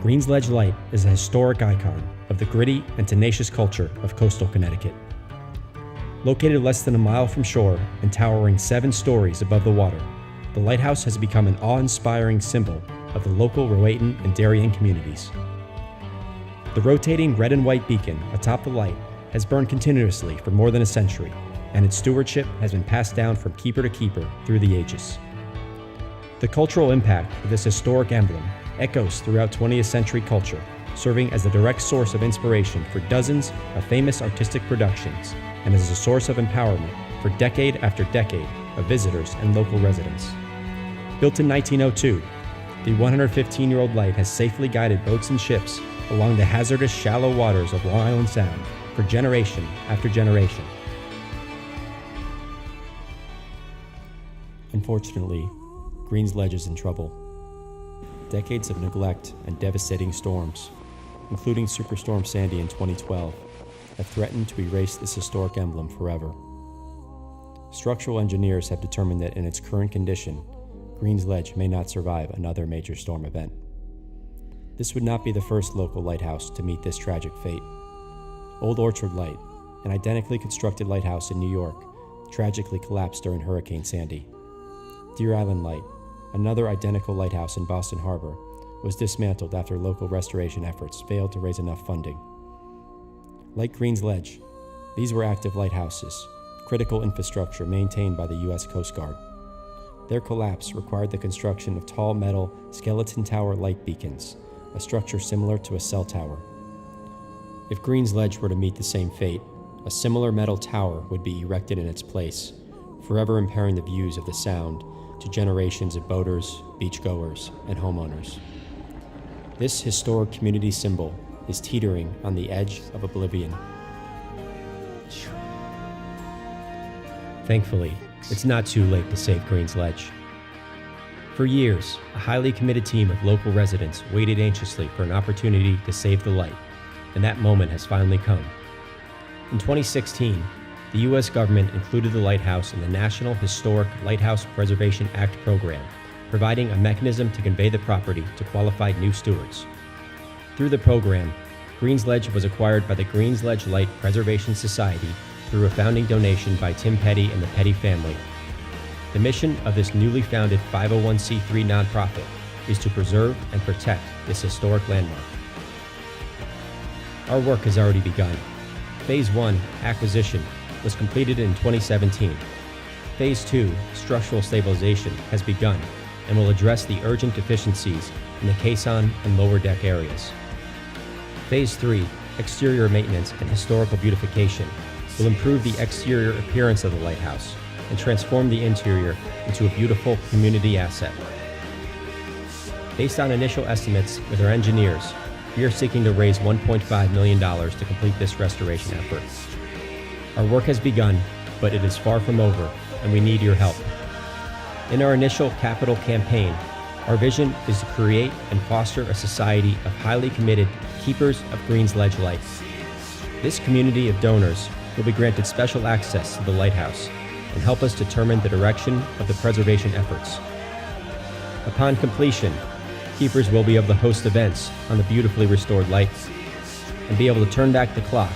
Green's Ledge Light is a historic icon of the gritty and tenacious culture of coastal Connecticut. Located less than a mile from shore and towering 7 stories above the water, the lighthouse has become an awe-inspiring symbol of the local Rowayton and Darien communities. The rotating red and white beacon atop the light has burned continuously for more than a century, and its stewardship has been passed down from keeper to keeper through the ages. The cultural impact of this historic emblem echoes throughout 20th century culture, serving as the direct source of inspiration for dozens of famous artistic productions and as a source of empowerment for decade after decade of visitors and local residents. Built in 1902, the 115-year-old light has safely guided boats and ships along the hazardous shallow waters of Long Island Sound for generation after generation. Unfortunately, Green's Ledge is in trouble. Decades of neglect and devastating storms, including Superstorm Sandy in 2012, have threatened to erase this historic emblem forever. Structural engineers have determined that in its current condition, Green's Ledge may not survive another major storm event. This would not be the first local lighthouse to meet this tragic fate. Old Orchard Light, an identically constructed lighthouse in New York, tragically collapsed during Hurricane Sandy. Deer Island Light, another identical lighthouse in Boston Harbor, was dismantled after local restoration efforts failed to raise enough funding. Like Green's Ledge, these were active lighthouses, critical infrastructure maintained by the U.S. Coast Guard. Their collapse required the construction of tall metal skeleton tower light beacons, a structure similar to a cell tower. If Green's Ledge were to meet the same fate, a similar metal tower would be erected in its place, forever impairing the views of the Sound to generations of boaters, beachgoers, and homeowners. This historic community symbol is teetering on the edge of oblivion. Thankfully, it's not too late to save Green's Ledge. For years, a highly committed team of local residents waited anxiously for an opportunity to save the light, and that moment has finally come. In 2016, the U.S. government included the lighthouse in the National Historic Lighthouse Preservation Act program, providing a mechanism to convey the property to qualified new stewards. Through the program, Green's Ledge was acquired by the Green's Ledge Light Preservation Society through a founding donation by Tim Petty and the Petty family. The mission of this newly founded 501c3 nonprofit is to preserve and protect this historic landmark. Our work has already begun. Phase 1, acquisition, was completed in 2017. Phase 2, structural stabilization, has begun and will address the urgent deficiencies in the caisson and lower deck areas. Phase 3, exterior maintenance and historical beautification, will improve the exterior appearance of the lighthouse and transform the interior into a beautiful community asset. Based on initial estimates with our engineers, we are seeking to raise $1.5 million to complete this restoration effort. Our work has begun, but it is far from over, and we need your help. In our initial capital campaign, our vision is to create and foster a society of highly committed keepers of Green's Ledge Light. This community of donors will be granted special access to the lighthouse and help us determine the direction of the preservation efforts. Upon completion, keepers will be able to host events on the beautifully restored light and be able to turn back the clock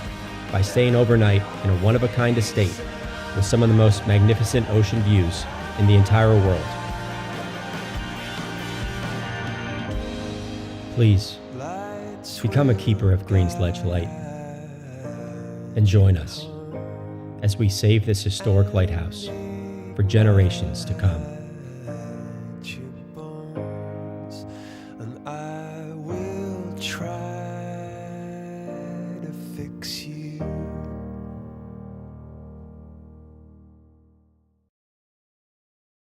by staying overnight in a one-of-a-kind estate with some of the most magnificent ocean views in the entire world. Please, become a keeper of Green's Ledge Light and join us as we save this historic lighthouse for generations to come.